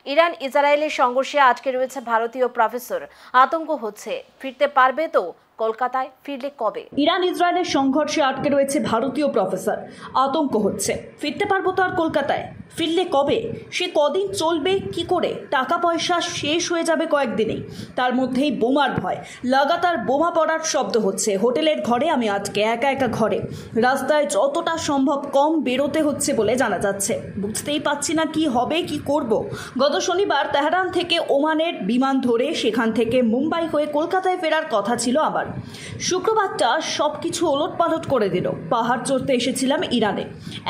Iran ইসরায়েলের সংঘর্ষে আটকে রয়েছে ভারতীয় প্রফেসর। আতঙ্ক হচ্ছে, ফিরতে পারবে তো? কলকাতায় ফিরলে কবে? ইরান ইসরায়েলের সংঘর্ষে আটকে রয়েছে ভারতীয় প্রফেসর। আতঙ্ক হচ্ছে, ফিরতে পারবো তো? আর কলকাতায় ফিরলে কবে? সে কদিন চলবে কি করে? টাকা পয়সা শেষ হয়ে যাবে কয়েকদিনেই। তার মধ্যেই বোমার ভয়, লাগাতার বোমা পড়ার শব্দ হচ্ছে। হোটেলের ঘরে আমি আটকে, একা একা ঘরে। রাস্তায় যতটা সম্ভব কম বেরোতে হচ্ছে বলে জানা যাচ্ছে। বুঝতেই পারছি না কি হবে, কি করব। গত শনিবার তেহরান থেকে ওমানের বিমান ধরে সেখান থেকে মুম্বাই হয়ে কলকাতায় ফেরার কথা ছিল আমার। শুক্রবারটা সব কিছু ওলটপালট করে দিল। পাহাড় চড়তে এসেছিলাম ইরানে,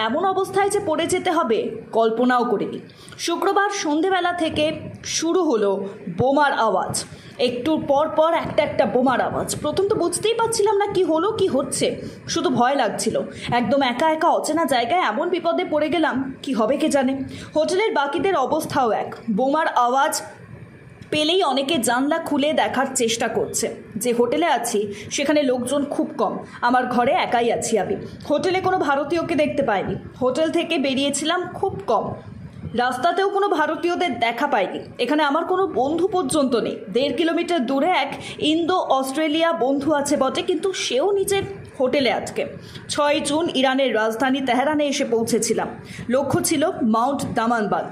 এমন অবস্থায় যে পড়ে যেতে হবে কল্পনাও করিনি। শুক্রবার সন্ধেবেলা থেকে শুরু হলো বোমার আওয়াজ। একটুর পর পর একটা বোমার আওয়াজ। প্রথম তো বুঝতেই পারছিলাম না কি হলো, কি হচ্ছে। শুধু ভয় লাগছিল। একদম একা একা অচেনা জায়গায় এমন বিপদে পড়ে গেলাম, কি হবে কে জানে। হোটেলের বাকিদের অবস্থাও এক। বোমার আওয়াজ পেলেই অনেকে জানলা খুলে দেখার চেষ্টা করছে। যে হোটেলে আছি সেখানে লোকজন খুব কম। আমার ঘরে একাই আছি আমি। হোটেলে কোনো ভারতীয়কে দেখতে পাইনি। হোটেল থেকে বেরিয়েছিলাম খুব কম। রাস্তাতেও কোনো ভারতীয়দের দেখা পাইনি। এখানে আমার কোনো বন্ধু পর্যন্ত নেই। 1.5 কিলোমিটার দূরে এক ইন্দো অস্ট্রেলিয়া বন্ধু আছে বটে, কিন্তু সেও নিজের হোটেলে আটকে। 6 জুন ইরানের রাজধানী তেহরানে এসে পৌঁছেছিলাম। লক্ষ্য ছিল মাউন্ট দামানবাদ।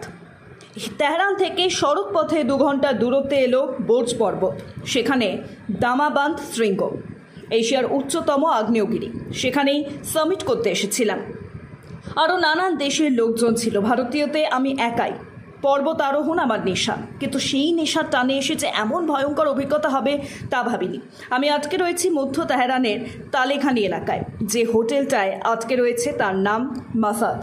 তেহরান থেকে সড়ক পথে 2 ঘন্টা দূরত্বে এলো বোর্জ পর্বত। সেখানে দামাবান্ধ শৃঙ্গ, এশিয়ার উচ্চতম আগ্নেয়গিরি। সেখানেই সামিট করতে এসেছিলাম। আরও নানান দেশের লোকজন ছিল। ভারতীয়তে আমি একাই। পর্বত আরোহণ আমার নেশা, কিন্তু সেই নেশার টানে এসে যে এমন ভয়ঙ্কর অভিজ্ঞতা হবে তা ভাবিনি। আমি আটকে রয়েছি মধ্য তেহরানের তালেখানি এলাকায়। যে হোটেলটায় আটকে রয়েছে তার নাম মাসাদ।